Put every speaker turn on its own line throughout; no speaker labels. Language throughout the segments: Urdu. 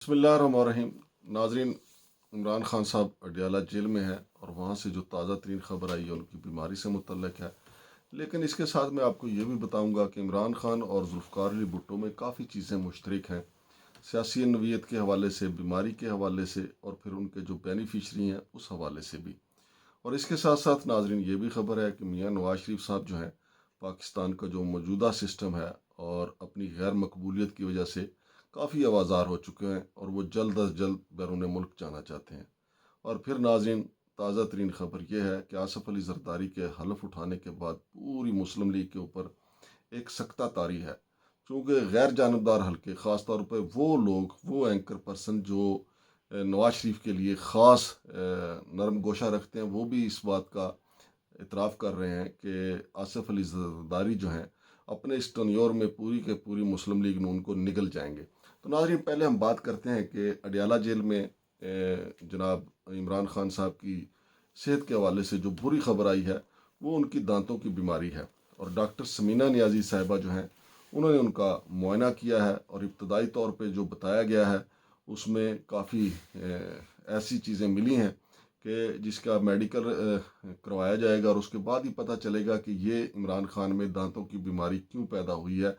بسم اللہ الرحمن الرحیم ناظرین، عمران خان صاحب اڈیالہ جیل میں ہے اور وہاں سے جو تازہ ترین خبر آئی ہے ان کی بیماری سے متعلق ہے۔ لیکن اس کے ساتھ میں آپ کو یہ بھی بتاؤں گا کہ عمران خان اور ذوالفقار علی بھٹو میں کافی چیزیں مشترک ہیں، سیاسی نوعیت کے حوالے سے، بیماری کے حوالے سے، اور پھر ان کے جو بینیفیشری ہیں اس حوالے سے بھی۔ اور اس کے ساتھ ساتھ ناظرین یہ بھی خبر ہے کہ میاں نواز شریف صاحب جو ہیں، پاکستان کا جو موجودہ سسٹم ہے اور اپنی غیر مقبولیت کی وجہ سے کافی آوازار ہو چکے ہیں اور وہ جلد از جلد بیرون ملک جانا چاہتے ہیں۔ اور پھر ناظرین، تازہ ترین خبر یہ ہے کہ آصف علی زرداری کے حلف اٹھانے کے بعد پوری مسلم لیگ کے اوپر ایک سکتہ طاری ہے، چونکہ غیر جانبدار حلقے، خاص طور پہ وہ لوگ، وہ اینکر پرسن جو نواز شریف کے لیے خاص نرم گوشہ رکھتے ہیں، وہ بھی اس بات کا اعتراف کر رہے ہیں کہ آصف علی زرداری جو ہیں اپنے اس ٹنیور میں پوری کے پوری مسلم لیگ نون کو نگل جائیں گے۔ تو ناظرین، پہلے ہم بات کرتے ہیں کہ اڈیالہ جیل میں جناب عمران خان صاحب کی صحت کے حوالے سے جو بری خبر آئی ہے وہ ان کی دانتوں کی بیماری ہے، اور ڈاکٹر سمینہ نیازی صاحبہ جو ہیں انہوں نے ان کا معائنہ کیا ہے، اور ابتدائی طور پہ جو بتایا گیا ہے اس میں کافی ایسی چیزیں ملی ہیں کہ جس کا میڈیکل کروایا جائے گا، اور اس کے بعد ہی پتہ چلے گا کہ یہ عمران خان میں دانتوں کی بیماری کیوں پیدا ہوئی ہے۔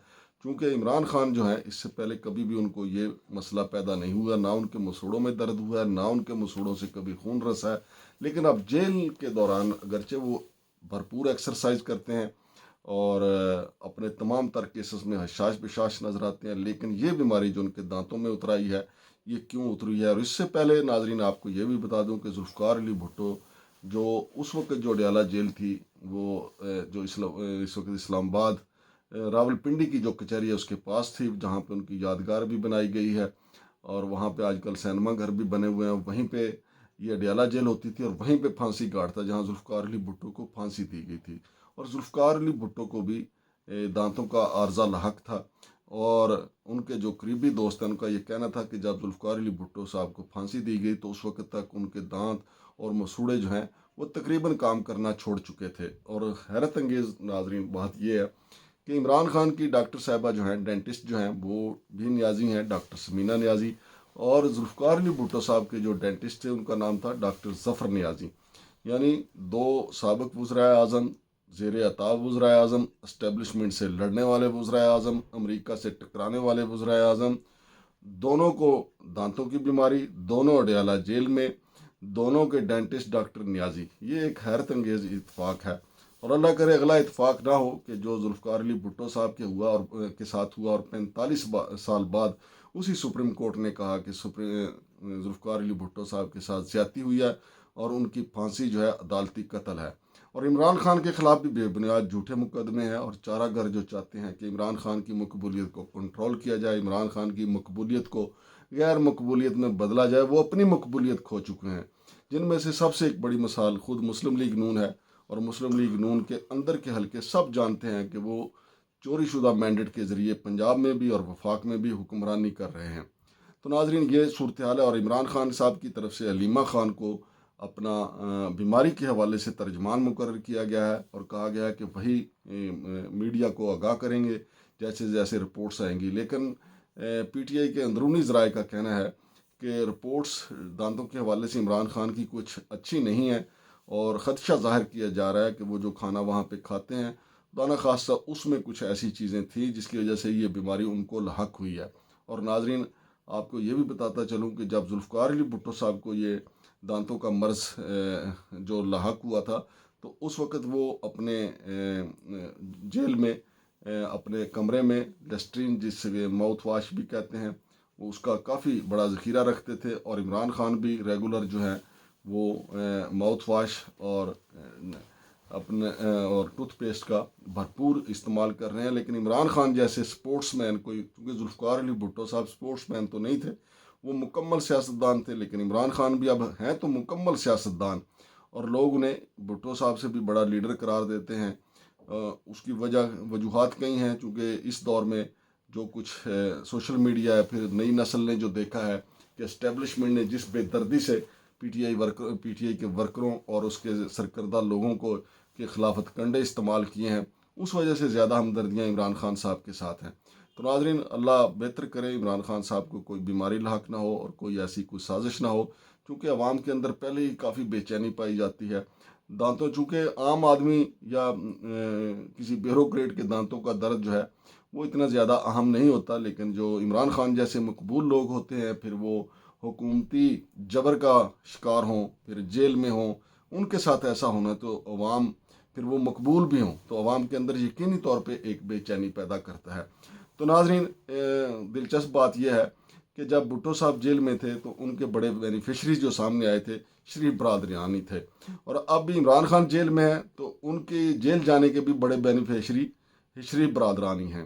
چونکہ عمران خان جو ہیں اس سے پہلے کبھی بھی ان کو یہ مسئلہ پیدا نہیں ہوا، نہ ان کے مسوڑوں میں درد ہوا ہے، نہ ان کے مسوڑوں سے کبھی خون رسا ہے۔ لیکن اب جیل کے دوران اگرچہ وہ بھرپور ایکسرسائز کرتے ہیں اور اپنے تمام تر کیسز میں حشاش بشاش نظر آتے ہیں، لیکن یہ بیماری جو ان کے دانتوں میں اترائی ہے یہ کیوں اتری ہے۔ اور اس سے پہلے ناظرین آپ کو یہ بھی بتا دوں کہ ذوالفقار علی بھٹو جو اس وقت جو اڈیالہ جیل تھی، وہ جو اس وقت اسلام آباد راول پنڈی کی جو کچہری ہے اس کے پاس تھی، جہاں پہ ان کی یادگار بھی بنائی گئی ہے، اور وہاں پہ آج کل سینما گھر بھی بنے ہوئے ہیں۔ وہیں پہ یہ اڈیالہ جیل ہوتی تھی اور وہیں پہ پھانسی گھاٹ تھا جہاں ذوالفقار علی بھٹو کو پھانسی دی گئی تھی، اور ذوالفقار علی بھٹو کو بھی دانتوں کا عارضہ لاحق تھا۔ اور ان کے جو قریبی دوست ہیں ان کا یہ کہنا تھا کہ جب ذوالفقار علی بھٹو صاحب کو پھانسی دی گئی تو اس وقت تک ان کے دانت اور مسوڑے جو ہیں وہ تقریباً کام کرنا چھوڑ چکے تھے۔ اور حیرت انگیز ناظرین بات یہ ہے کہ عمران خان کی ڈاکٹر صاحبہ جو ہیں، ڈینٹسٹ جو ہیں، وہ بھی نیازی ہیں، ڈاکٹر سمینہ نیازی، اور ذوالفقار علی بھٹو صاحب کے جو ڈینٹسٹ تھے ان کا نام تھا ڈاکٹر ظفر نیازی۔ یعنی دو سابق وزرائے اعظم، زیر اطاعت وزرائے اعظم، اسٹیبلشمنٹ سے لڑنے والے وزرائے اعظم، امریکہ سے ٹکرانے والے وزرائے اعظم، دونوں کو دانتوں کی بیماری، دونوں اڈیالہ جیل میں، دونوں کے ڈینٹسٹ ڈاکٹر نیازی۔ یہ ایک حیرت انگیز اتفاق ہے، اور اللہ کرے اگلا اتفاق نہ ہو کہ جو ذوالفقار علی بھٹو صاحب کے ہوا اور کے ساتھ ہوا، اور 45 سال بعد اسی سپریم کورٹ نے کہا کہ ذوالفقار علی بھٹو صاحب کے ساتھ زیادتی ہوئی ہے اور ان کی پھانسی جو ہے عدالتی قتل ہے۔ اور عمران خان کے خلاف بھی بے بنیاد جھوٹے مقدمے ہیں، اور چارہ گر جو چاہتے ہیں کہ عمران خان کی مقبولیت کو کنٹرول کیا جائے، عمران خان کی مقبولیت کو غیر مقبولیت میں بدلا جائے، وہ اپنی مقبولیت کھو چکے ہیں، جن میں سے سب سے ایک بڑی مثال خود مسلم لیگ نون ہے۔ اور مسلم لیگ نون کے اندر کے حلقے سب جانتے ہیں کہ وہ چوری شدہ مینڈیٹ کے ذریعے پنجاب میں بھی اور وفاق میں بھی حکمرانی کر رہے ہیں۔ تو ناظرین یہ صورتحال ہے، اور عمران خان صاحب کی طرف سے علیمہ خان کو اپنا بیماری کے حوالے سے ترجمان مقرر کیا گیا ہے، اور کہا گیا ہے کہ وہی میڈیا کو آگاہ کریں گے جیسے جیسے رپورٹس آئیں گی۔ لیکن پی ٹی آئی کے اندرونی ذرائع کا کہنا ہے کہ رپورٹس دانتوں کے حوالے سے عمران خان کی کچھ اچھی نہیں ہے، اور خدشہ ظاہر کیا جا رہا ہے کہ وہ جو کھانا وہاں پہ کھاتے ہیں دانہ خاصہ اس میں کچھ ایسی چیزیں تھیں جس کی وجہ سے یہ بیماری ان کو لاحق ہوئی ہے۔ اور ناظرین آپ کو یہ بھی بتاتا چلوں کہ جب ذوالفقار علی بھٹو صاحب کو یہ دانتوں کا مرض جو لاحق ہوا تھا تو اس وقت وہ اپنے جیل میں اپنے کمرے میں لیسٹرین، جس سے ماؤتھ واش بھی کہتے ہیں، وہ اس کا کافی بڑا ذخیرہ رکھتے تھے، اور عمران خان بھی ریگولر جو ہے وہ ماؤتھ واش اور اور ٹوتھ پیسٹ کا بھرپور استعمال کر رہے ہیں۔ لیکن عمران خان جیسے سپورٹس مین، کوئی کیونکہ ذوالفقار علی بھٹو صاحب سپورٹس مین تو نہیں تھے، وہ مکمل سیاستدان تھے، لیکن عمران خان بھی اب ہیں تو مکمل سیاستدان، اور لوگ انہیں بھٹو صاحب سے بھی بڑا لیڈر قرار دیتے ہیں۔ اس کی وجوہات کئی ہیں، چونکہ اس دور میں جو کچھ سوشل میڈیا ہے، پھر نئی نسل نے جو دیکھا ہے کہ اسٹیبلشمنٹ نے جس بے دردی سے پی ٹی آئی کے ورکروں اور اس کے سرکردہ لوگوں کو کے خلاف کنڈے استعمال کیے ہیں، اس وجہ سے زیادہ ہمدردیاں عمران خان صاحب کے ساتھ ہیں۔ تو ناظرین اللہ بہتر کرے عمران خان صاحب کو کوئی بیماری لاحق نہ ہو اور کوئی ایسی کوئی سازش نہ ہو، چونکہ عوام کے اندر پہلے ہی کافی بے چینی پائی جاتی ہے دانتوں، چونکہ عام آدمی یا کسی بیوروکریٹ کے دانتوں کا درد جو ہے وہ اتنا زیادہ اہم نہیں ہوتا، لیکن جو عمران خان جیسے مقبول لوگ ہوتے ہیں پھر وہ حکومتی جبر کا شکار ہوں، پھر جیل میں ہوں، ان کے ساتھ ایسا ہونا تو عوام پھر وہ مقبول بھی ہوں تو عوام کے اندر یقینی طور پہ ایک بے چینی پیدا کرتا ہے۔ تو ناظرین دلچسپ بات یہ ہے کہ جب بھٹو صاحب جیل میں تھے تو ان کے بڑے بینیفیشریز جو سامنے آئے تھے شریف برادریانی تھے، اور اب بھی عمران خان جیل میں ہے تو ان کے جیل جانے کے بھی بڑے بینیفیشری شریف برادرانی ہیں،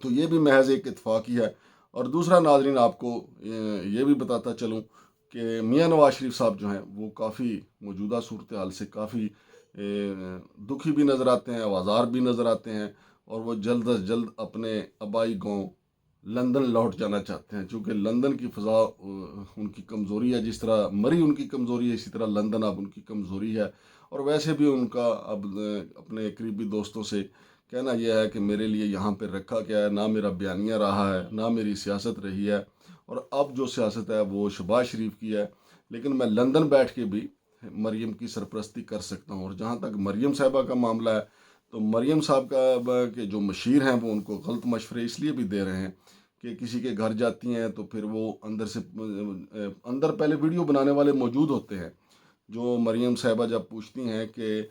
تو یہ بھی محض ایک اتفاق ہی ہے۔ اور دوسرا ناظرین آپ کو یہ بھی بتاتا چلوں کہ میاں نواز شریف صاحب جو ہیں وہ کافی موجودہ صورتحال سے کافی دکھی بھی نظر آتے ہیں، آوازار بھی نظر آتے ہیں، اور وہ جلد از جلد اپنے آبائی گاؤں لندن لوٹ جانا چاہتے ہیں، چونکہ لندن کی فضا ان کی کمزوری ہے، جس طرح مری ان کی کمزوری ہے اسی طرح لندن اب ان کی کمزوری ہے، اور ویسے بھی ان کا اب اپنے قریبی دوستوں سے کہنا یہ ہے کہ میرے لیے یہاں پہ رکھا کیا ہے، نہ میرا بیانیہ رہا ہے نہ میری سیاست رہی ہے، اور اب جو سیاست ہے وہ شہباز شریف کی ہے، لیکن میں لندن بیٹھ کے بھی مریم کی سرپرستی کر سکتا ہوں۔ اور جہاں تک مریم صاحبہ کا معاملہ ہے تو مریم صاحب کے جو مشیر ہیں وہ ان کو غلط مشورے اس لیے بھی دے رہے ہیں کہ کسی کے گھر جاتی ہیں تو پھر وہ اندر پہلے ویڈیو بنانے والے موجود ہوتے ہیں، جو مریم صاحبہ جب پوچھتی ہیں کہ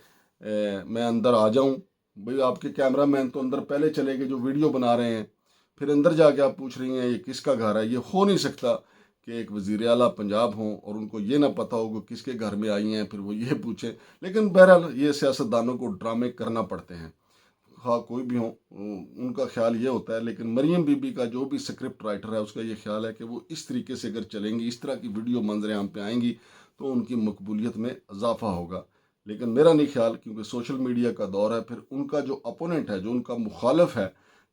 میں اندر آ جاؤں، بھئی آپ کے کیمرہ مین تو اندر پہلے چلے گئے جو ویڈیو بنا رہے ہیں، پھر اندر جا کے آپ پوچھ رہی ہیں یہ کس کا گھر ہے؟ یہ ہو نہیں سکتا کہ ایک وزیر اعلیٰ پنجاب ہوں اور ان کو یہ نہ پتہ ہو کہ کس کے گھر میں آئی ہیں، پھر وہ یہ پوچھیں۔ لیکن بہرحال یہ سیاستدانوں کو ڈرامے کرنا پڑتے ہیں، ہاں کوئی بھی ہوں ان کا خیال یہ ہوتا ہے، لیکن مریم بی بی کا جو بھی سکرپٹ رائٹر ہے اس کا یہ خیال ہے کہ وہ اس طریقے سے اگر چلیں گی، اس طرح کی ویڈیو منظر عام پہ آئیں گی تو ان کی مقبولیت میں اضافہ ہوگا۔ لیکن میرا نہیں خیال، کیونکہ سوشل میڈیا کا دور ہے، پھر ان کا جو اپوننٹ ہے، جو ان کا مخالف ہے،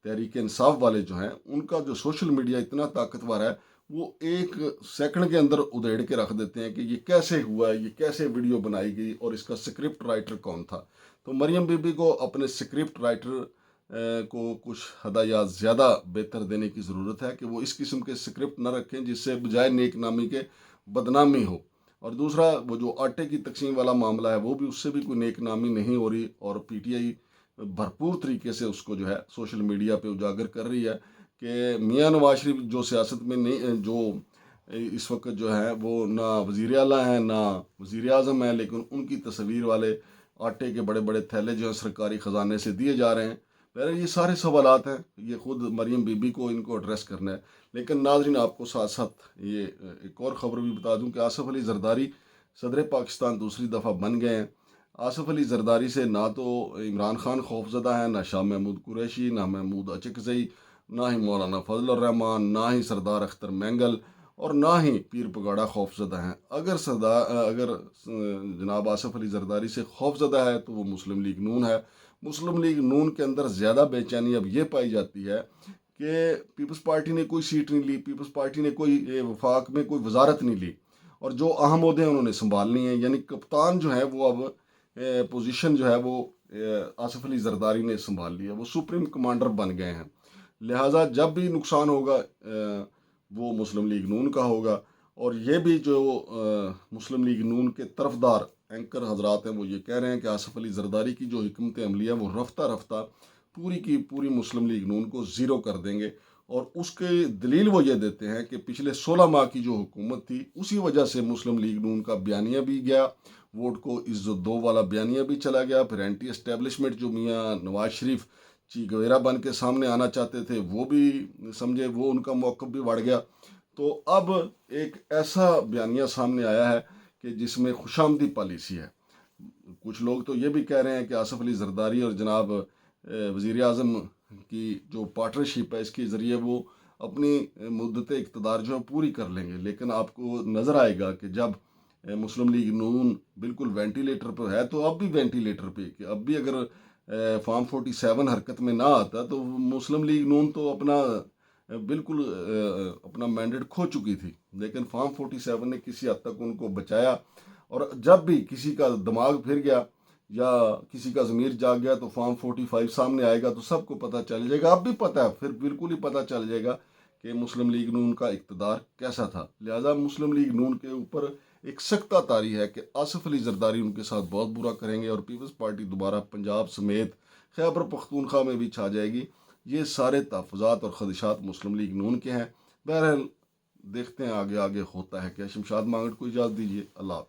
تحریک انصاف والے جو ہیں، ان کا جو سوشل میڈیا اتنا طاقتور ہے وہ ایک سیکنڈ کے اندر ادھیڑ کے رکھ دیتے ہیں کہ یہ کیسے ہوا ہے، یہ کیسے ویڈیو بنائی گئی اور اس کا سکرپٹ رائٹر کون تھا۔ تو مریم بی بی کو اپنے سکرپٹ رائٹر کو کچھ ہدایات زیادہ بہتر دینے کی ضرورت ہے کہ وہ اس قسم کے سکرپٹ نہ رکھیں جس سے بجائے نیک نامی کے بدنامی ہو۔ اور دوسرا وہ جو آٹے کی تقسیم والا معاملہ ہے وہ بھی اس سے بھی کوئی نیک نامی نہیں ہو رہی، اور پی ٹی آئی بھرپور طریقے سے اس کو جو ہے سوشل میڈیا پہ اجاگر کر رہی ہے کہ میاں نواز شریف جو سیاست میں نہیں، جو اس وقت جو ہے وہ نہ وزیر اعلیٰ ہیں نہ وزیر اعظم ہیں، لیکن ان کی تصویر والے آٹے کے بڑے بڑے تھیلے جو ہیں سرکاری خزانے سے دیے جا رہے ہیں۔ بہرحال یہ سارے سوالات ہیں، یہ خود مریم بی بی کو ان کو ایڈریس کرنا ہے۔ لیکن ناظرین آپ کو ساتھ ساتھ یہ ایک اور خبر بھی بتا دوں کہ آصف علی زرداری صدر پاکستان دوسری دفعہ بن گئے ہیں۔ آصف علی زرداری سے نہ تو عمران خان خوف زدہ ہیں، نہ شاہ محمود قریشی، نہ محمود اچکزئی، نہ ہی مولانا فضل الرحمان، نہ ہی سردار اختر مینگل، اور نہ ہی پیر پگاڑا خوف زدہ ہیں۔ اگر جناب آصف علی زرداری سے خوف زدہ ہے تو وہ مسلم لیگ نون ہے۔ مسلم لیگ نون کے اندر زیادہ بے چینی اب یہ پائی جاتی ہے کہ پیپلز پارٹی نے کوئی سیٹ نہیں لی، پیپلز پارٹی نے کوئی وفاق میں کوئی وزارت نہیں لی، اور جو اہم عہدے انہوں نے سنبھالنی ہیں، یعنی کپتان جو ہے وہ اب پوزیشن جو ہے وہ آصف علی زرداری نے سنبھال لی ہے، وہ سپریم کمانڈر بن گئے ہیں، لہٰذا جب بھی نقصان ہوگا وہ مسلم لیگ نون کا ہوگا۔ اور یہ بھی جو مسلم لیگ نون کے طرفدار اینکر حضرات ہیں وہ یہ کہہ رہے ہیں کہ آصف علی زرداری کی جو حکمت عملی ہے وہ رفتہ رفتہ پوری کی پوری مسلم لیگ نون کو زیرو کر دیں گے، اور اس کے دلیل وہ یہ دیتے ہیں کہ پچھلے 16 ماہ کی جو حکومت تھی اسی وجہ سے مسلم لیگ نون کا بیانیہ بھی گیا، ووٹ کو عزت دو والا بیانیہ بھی چلا گیا، پھر اینٹی اسٹیبلشمنٹ جو میاں نواز شریف چی گویرا بن کے سامنے آنا چاہتے تھے وہ بھی سمجھے، وہ ان کا موقف بھی بڑھ گیا۔ تو اب ایک ایسا بیانیہ سامنے آیا ہے کہ جس میں خوش آمدی پالیسی ہے۔ کچھ لوگ تو یہ بھی کہہ رہے ہیں کہ آصف علی زرداری اور جناب وزیر اعظم کی جو پارٹنرشپ ہے اس کے ذریعے وہ اپنی مدت اقتدار جو ہے پوری کر لیں گے، لیکن آپ کو نظر آئے گا کہ جب مسلم لیگ نون بالکل وینٹیلیٹر پہ ہے تو اب بھی وینٹیلیٹر پہ کہ اب بھی اگر فارم 47 حرکت میں نہ آتا تو مسلم لیگ نون تو اپنا بالکل اپنا مینڈیٹ کھو چکی تھی، لیکن فارم 47 نے کسی حد تک ان کو بچایا، اور جب بھی کسی کا دماغ پھر گیا یا کسی کا ضمیر جاگ گیا تو فارم 45 سامنے آئے گا تو سب کو پتہ چل جائے گا. اب بھی پتہ ہے، پھر بالکل ہی پتہ چل جائے گا کہ مسلم لیگ نون کا اقتدار کیسا تھا. لہذا مسلم لیگ نون کے اوپر ایک سختہ طاری ہے کہ آصف علی زرداری ان کے ساتھ بہت برا کریں گے اور پیپلز پارٹی دوبارہ پنجاب سمیت خیبر پختونخوا میں بھی چھا جائے گی. یہ سارے تحفظات اور خدشات مسلم لیگ نون کے ہیں. بہرحال دیکھتے ہیں آگے آگے ہوتا ہے کیا. شمشاد مانگٹ کو اجازت دیجیے. اللہ حافظ.